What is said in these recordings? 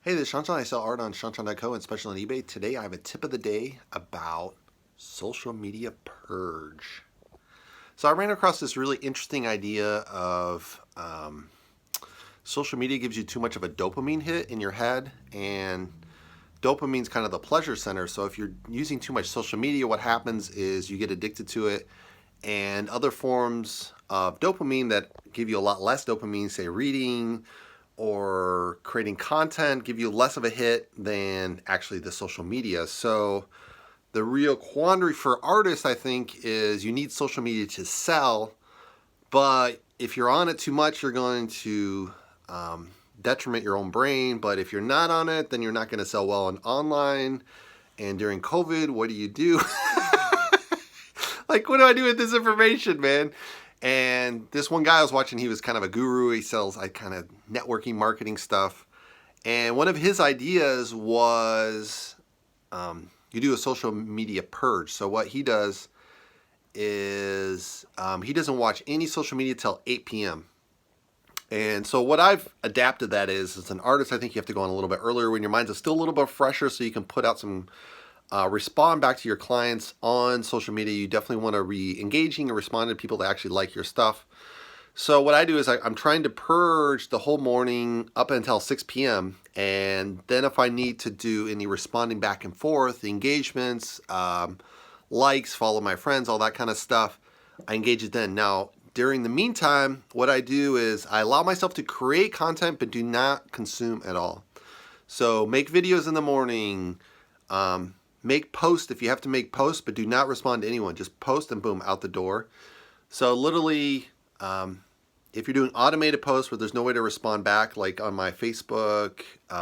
Hey, this is shawnshawn. I sell art on shawnshawn.co and special on eBay. Today I have a tip of the day about social media purge. So I ran across this really interesting idea of social media gives you too much of a dopamine hit in your head, and dopamine's kind of the pleasure center. So if you're using too much social media, what happens is you get addicted to it, and other forms of dopamine that give you a lot less dopamine, say reading or creating content, give you less of a hit than actually the social media. So the real quandary for artists, I think, is you need social media to sell, but if you're on it too much, you're going to detriment your own brain. But if you're not on it, then you're not going to sell well online. And during COVID, what do? Like, what do I do with this information, man? And this one guy I was watching, he was kind of a guru. He sells kind of networking marketing stuff. And one of his ideas was you do a social media purge. So what he does is he doesn't watch any social media till 8 p.m. And so what I've adapted that is, as an artist, I think you have to go on a little bit earlier when your mind's still a little bit fresher, so you can put out some respond back to your clients on social media. You definitely want to be engaging and responding to people that actually like your stuff. So what I do is I'm trying to purge the whole morning up until 6 p.m. And then if I need to do any responding back and forth, engagements, likes, follow my friends, all that kind of stuff, I engage it then. Now, during the meantime, what I do is I allow myself to create content, but do not consume at all. So make videos in the morning, make posts if you have to make posts, but do not respond to anyone. Just post and boom, out the door. So literally, if you're doing automated posts where there's no way to respond back, like on my Facebook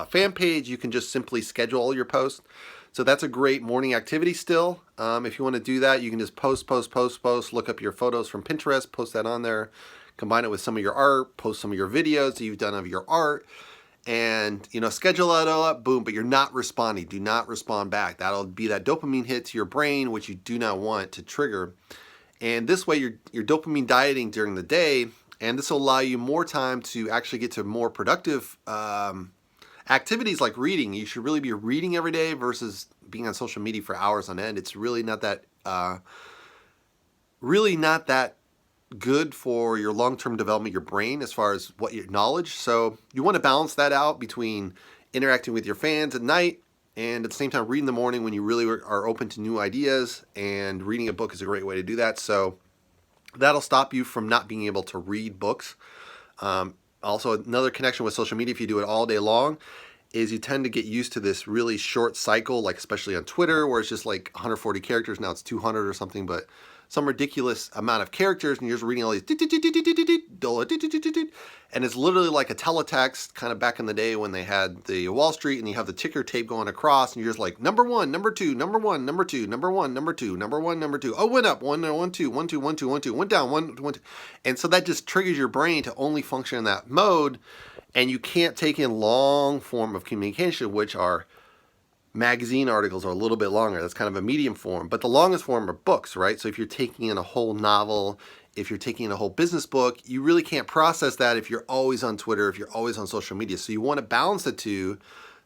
fan page, you can just simply schedule all your posts. So that's a great morning activity still. If you want to do that, you can just post, look up your photos from Pinterest, post that on there, combine it with some of your art, post some of your videos that you've done of your art, and schedule that all up, boom, but you're not responding. Do not respond back. That'll be that dopamine hit to your brain, which you do not want to trigger. And this way you're dopamine dieting during the day, and this will allow you more time to actually get to more productive activities like reading. You should really be reading every day versus being on social media for hours on end. It's really not that good for your long-term development of your brain as far as what your knowledge. So you want to balance that out between interacting with your fans at night and at the same time reading in the morning when you really are open to new ideas, and reading a book is a great way to do that. So that'll stop you from not being able to read books. Also, another connection with social media, if you do it all day long, is you tend to get used to this really short cycle, like especially on Twitter, where it's just like 140 characters. Now it's 200 or something, but some ridiculous amount of characters, and you're just reading all these, and it's literally like a teletext, kind of back in the day when they had the Wall Street, and you have the ticker tape going across, and you're just like, number one, number two, number one, number two, number one, number two, number one, number two. Oh, went up, one, two, one, two, one, two, one, two, went down, one, two. And so that just triggers your brain to only function in that mode, and you can't take in long form of communication, which are magazine articles are a little bit longer. That's kind of a medium form, but the longest form are books, right? So if you're taking in a whole novel, if you're taking in a whole business book, you really can't process that if you're always on Twitter, if you're always on social media. So you want to balance the two.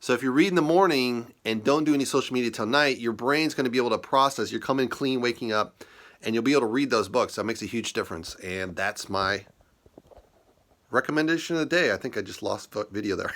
So if you read in the morning and don't do any social media till night, your brain's going to be able to process. You're coming clean, waking up, and you'll be able to read those books. That makes a huge difference. And that's my recommendation of the day. I think I just lost video there.